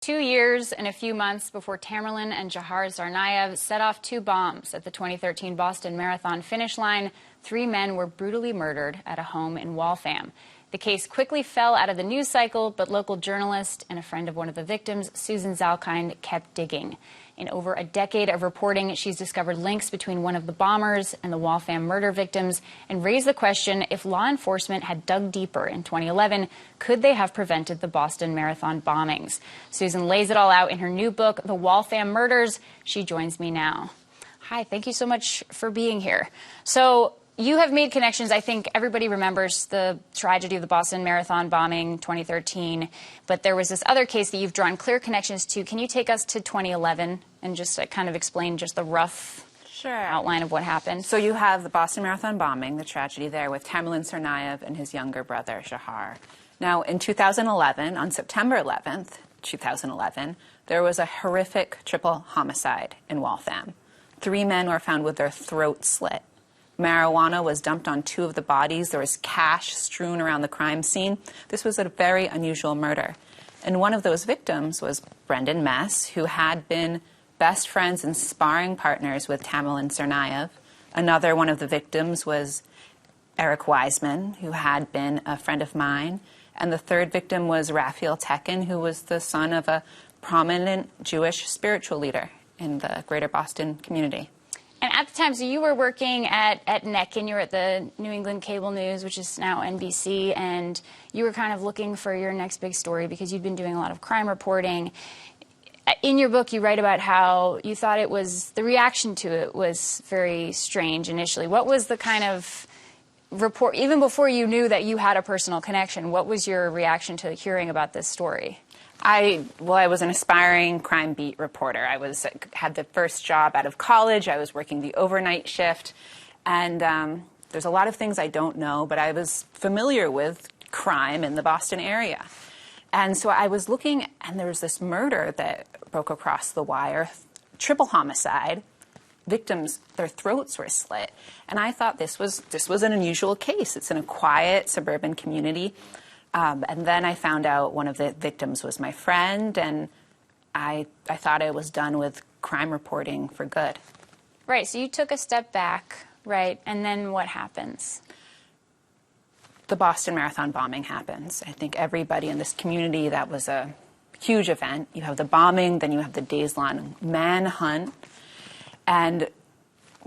2 years and a few months before Tamerlan and Dzhokhar Tsarnaev set off 2 bombs at the 2013 Boston Marathon finish line, 3 men were brutally murdered at a home in Waltham. The case quickly fell out of the news cycle, but local journalist and a friend of one of the victims, Susan Zalkind, kept digging. In over a decade of reporting, she's discovered links between one of the bombers and the Waltham murder victims and raised the question, if law enforcement had dug deeper in 2011, could they have prevented the Boston Marathon bombings? Susan lays it all out in her new book, The Waltham Murders. She joins me now. Hi, thank you so much for being here. So you have made connections. I think everybody remembers the tragedy of the Boston Marathon bombing, 2013. But there was this other case that you've drawn clear connections to. Can you take us to 2011 and just kind of explain just the rough outline of what happened? So you have the Boston Marathon bombing, the tragedy there, with Tamerlan Tsarnaev and his younger brother, Dzhokhar. Now, in 2011, on September 11th, 2011, there was a horrific triple homicide in Waltham. 3 men were found with their throats slit. Marijuana was dumped on 2 of the bodies. There was cash strewn around the crime scene. This was a very unusual murder. And one of those victims was Brendan Mess, who had been best friends and sparring partners with Tamerlan Tsarnaev. Another one of the victims was Erik Weissman, who had been a friend of mine. And the third victim was Rafael Teken, who was the son of a prominent Jewish spiritual leader in the greater Boston community. And at the time, so you were working at NEC, and you were at the New England Cable News, which is now NBC, and you were kind of looking for your next big story because you'd been doing a lot of crime reporting. In your book, you write about how you thought the reaction to it was very strange initially. What was the kind of report, even before you knew that you had a personal connection, what was your reaction to hearing about this story? I was an aspiring crime beat reporter. I had the first job out of college. I was working the overnight shift. And there's a lot of things I don't know, but I was familiar with crime in the Boston area. And so I was looking, and there was this murder that broke across the wire, triple homicide. Victims, their throats were slit. And I thought this was an unusual case. It's in a quiet suburban community. And then I found out one of the victims was my friend, and I thought I was done with crime reporting for good. Right, so you took a step back, right, and then what happens? The Boston Marathon bombing happens. I think everybody in this community, that was a huge event. You have the bombing, then you have the days-long manhunt. And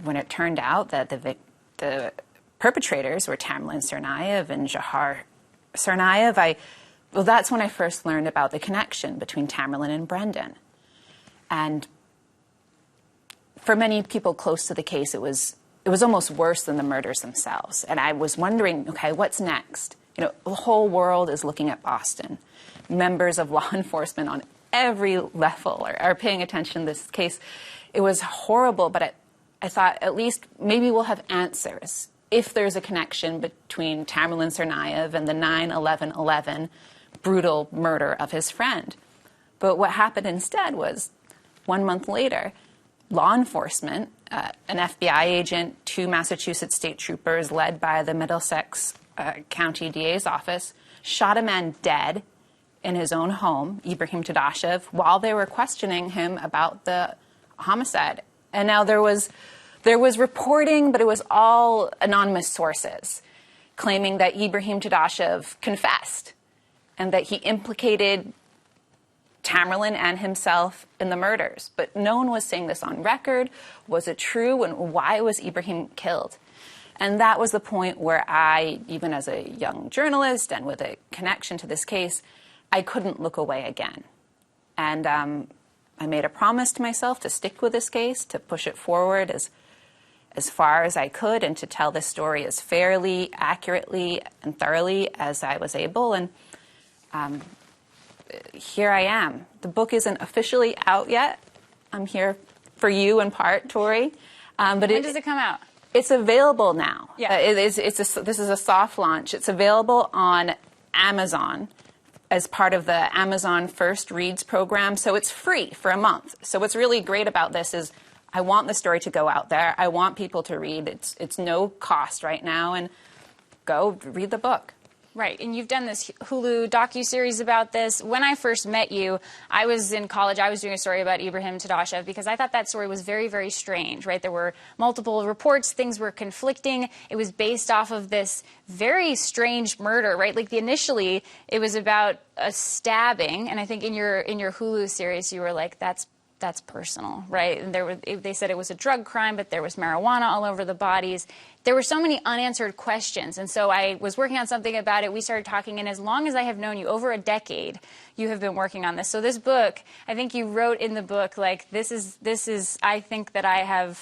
when it turned out that the perpetrators were Tamerlan Tsarnaev and Dzhokhar Tsarnaev, that's when I first learned about the connection between Tamerlan and Brendan. And for many people close to the case, it was almost worse than the murders themselves. And I was wondering, okay, what's next? You know, the whole world is looking at Boston. Members of law enforcement on every level are paying attention to this case. It was horrible, but I thought at least maybe we'll have answers if there's a connection between Tamerlan Tsarnaev and the 9/11/11 brutal murder of his friend. But what happened instead was 1 month later, law enforcement, an FBI agent, 2 Massachusetts state troopers led by the Middlesex County DA's office, shot a man dead in his own home, Ibrahim Tadashev, while they were questioning him about the homicide. And now there was reporting, but it was all anonymous sources claiming that Ibrahim Tadashev confessed and that he implicated Tamerlan and himself in the murders. But no one was saying this on record. Was it true? And why was Ibrahim killed? And that was the point where I, even as a young journalist and with a connection to this case, I couldn't look away again. And I made a promise to myself to stick with this case, to push it forward as far as I could, and to tell this story as fairly, accurately, and thoroughly as I was able. And here I am. The book isn't officially out yet. I'm here for you in part, Tori. But when does it come out? It's available now. Yeah. This is a soft launch. It's available on Amazon as part of the Amazon First Reads program. So it's free for a month. So what's really great about this is I want the story to go out there. I want people to read. It's no cost right now. And go read the book. Right, and you've done this Hulu docuseries about this. When I first met you, I was in college. I was doing a story about Ibrahim Tadashev because I thought that story was very, very strange, right? There were multiple reports. Things were conflicting. It was based off of this very strange murder, right? Like, initially, it was about a stabbing, and I think in your Hulu series, you were like, that's personal, right? And they said it was a drug crime, but there was marijuana all over the bodies. There were so many unanswered questions, and so I was working on something about it. We started talking, and as long as I have known you, over a decade, you have been working on this. So this book, I think you wrote in the book, like, this is I think that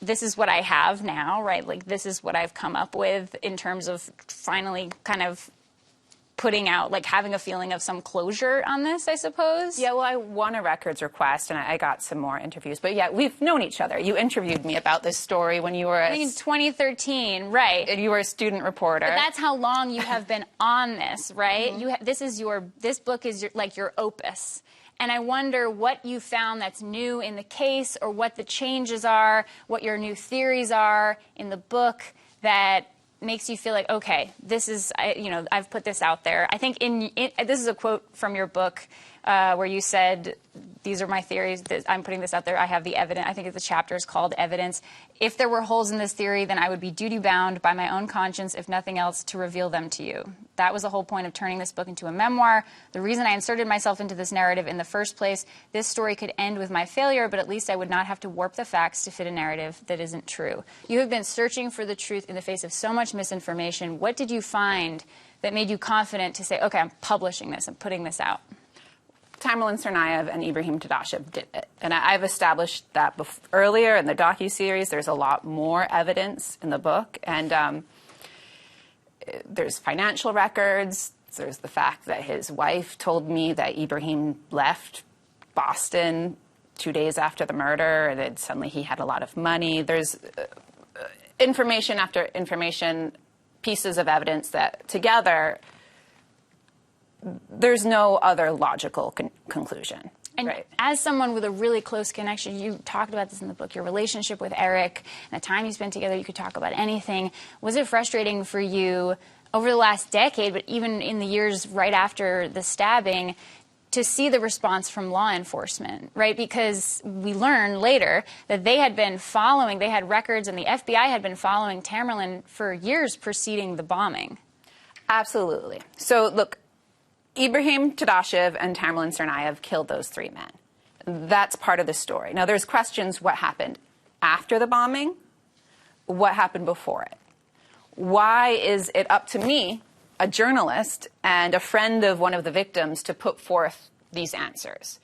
this is what I have now, right? Like, this is what I've come up with in terms of finally kind of putting out, like, having a feeling of some closure on this, I suppose. Yeah, well, I won a records request, and I got some more interviews. But yeah, we've known each other. You interviewed me about this story when you were I think in 2013, right. You were a student reporter. But that's how long you have been on this, right? Mm-hmm. This book is your opus. And I wonder what you found that's new in the case, or what the changes are, what your new theories are in the book that makes you feel like, okay, this is, I've put this out there. I think this is a quote from your book where you said, these are my theories, I'm putting this out there, I have the evidence. I think the chapter is called Evidence. If there were holes in this theory, then I would be duty-bound by my own conscience, if nothing else, to reveal them to you. That was the whole point of turning this book into a memoir. The reason I inserted myself into this narrative in the first place, this story could end with my failure, but at least I would not have to warp the facts to fit a narrative that isn't true. You have been searching for the truth in the face of so much misinformation. What did you find that made you confident to say, okay, I'm publishing this, I'm putting this out? Tamerlan Tsarnaev and Ibrahim Tadashev did it. And I've established that earlier in the docuseries. There's a lot more evidence in the book. And there's financial records. There's the fact that his wife told me that Ibrahim left Boston 2 days after the murder, and then suddenly he had a lot of money. There's information after information, pieces of evidence that together there's no other logical conclusion. And right. As someone with a really close connection, you talked about this in the book, your relationship with Erik, and the time you spent together, you could talk about anything. Was it frustrating for you over the last decade, but even in the years right after the stabbing, to see the response from law enforcement, right? Because we learned later that they had records, and the FBI had been following Tamerlan for years preceding the bombing. Absolutely. So, look, Ibrahim Tadashev and Tamerlan Tsarnaev killed those 3 men. That's part of the story. Now, there's questions: what happened after the bombing? What happened before it? Why is it up to me, a journalist and a friend of one of the victims, to put forth these answers?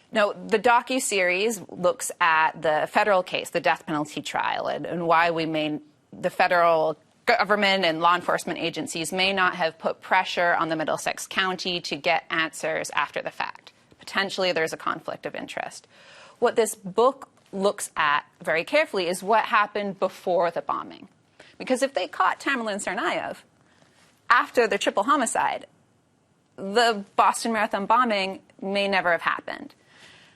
Now, the docuseries looks at the federal case, the death penalty trial, and why the federal government and law enforcement agencies may not have put pressure on the Middlesex County to get answers after the fact. Potentially, there's a conflict of interest. What this book looks at very carefully is what happened before the bombing. Because if they caught Tamerlan Tsarnaev after the triple homicide, the Boston Marathon bombing may never have happened.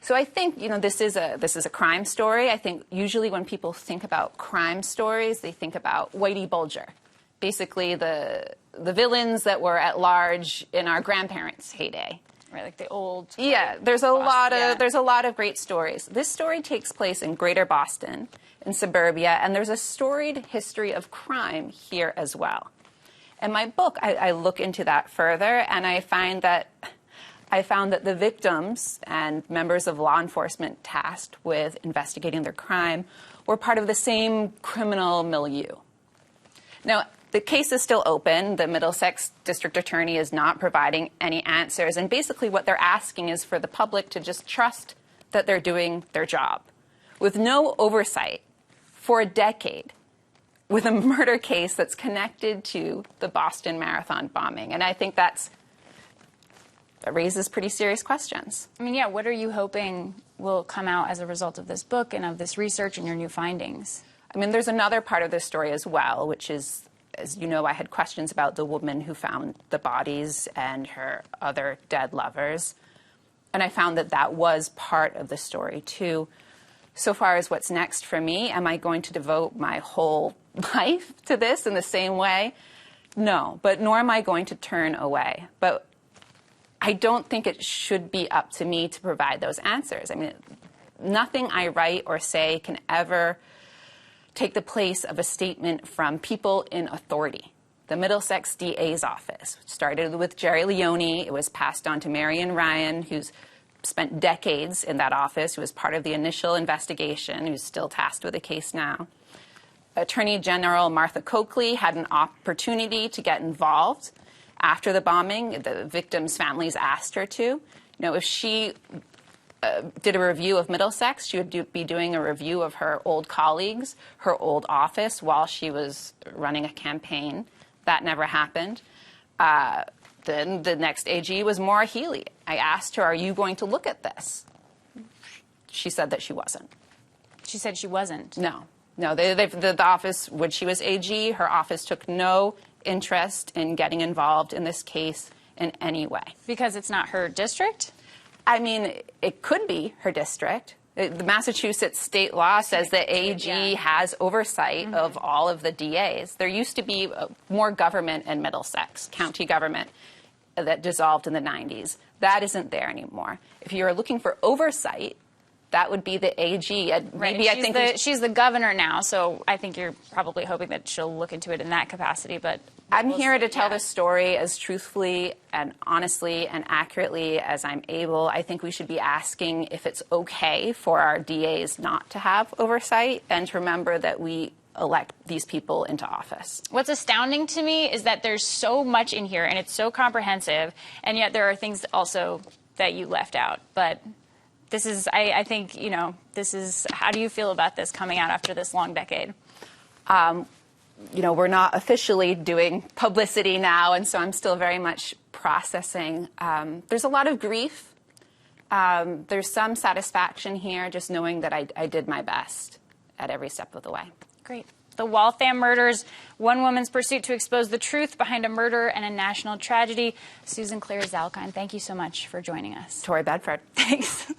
So I think, this is a crime story. I think usually when people think about crime stories, they think about Whitey Bulger, basically the villains that were at large in our grandparents' heyday. Right, like the old. Yeah, there's a lot of great stories. This story takes place in Greater Boston, in suburbia, and there's a storied history of crime here as well. In my book, I look into that further, and I found that the victims and members of law enforcement tasked with investigating their crime were part of the same criminal milieu. Now, the case is still open. The Middlesex District Attorney is not providing any answers. And basically what they're asking is for the public to just trust that they're doing their job, with no oversight for a decade, with a murder case that's connected to the Boston Marathon bombing. And I think that raises pretty serious questions. I mean, yeah, what are you hoping will come out as a result of this book and of this research and your new findings? I mean, there's another part of this story as well, which is, as you know, I had questions about the woman who found the bodies and her other dead lovers. And I found that that was part of the story, too. So far as what's next for me, am I going to devote my whole life to this in the same way? No, but nor am I going to turn away. But I don't think it should be up to me to provide those answers. I mean, nothing I write or say can ever take the place of a statement from people in authority. The Middlesex DA's office started with Jerry Leone. It was passed on to Marion Ryan, who's spent decades in that office, who was part of the initial investigation, who's still tasked with the case now. Attorney General Martha Coakley had an opportunity to get involved after the bombing. The victims' families asked her to. You know, if she did a review of Middlesex, she would be doing a review of her old colleagues, her old office, while she was running a campaign. That never happened. Then the next AG was Maura Healey. I asked her, are you going to look at this? She said that she wasn't. She said she wasn't? No. No, the office, when she was AG, her office took no interest in getting involved in this case in any way. Because it's not her district? I mean, it could be her district. The Massachusetts state law says that AG has oversight of all of the DAs. There used to be more government in Middlesex, county government, that dissolved in the 90s. That isn't there anymore. If you're looking for oversight, that would be the AG. Maybe right. She's the governor now, so I think you're probably hoping that she'll look into it in that capacity. But I'm here to tell the story as truthfully and honestly and accurately as I'm able. I think we should be asking if it's okay for our DAs not to have oversight, and to remember that we elect these people into office. What's astounding to me is that there's so much in here, and it's so comprehensive, and yet there are things also that you left out. But this is, I think, you know, this is, how do you feel about this coming out after this long decade? You know, we're not officially doing publicity now, and so I'm still very much processing. There's a lot of grief. There's some satisfaction here, just knowing that I did my best at every step of the way. Great. The Waltham Murders, one woman's pursuit to expose the truth behind a murder and a national tragedy. Susan Zalkind, thank you so much for joining us. Tori Bedford. Thanks.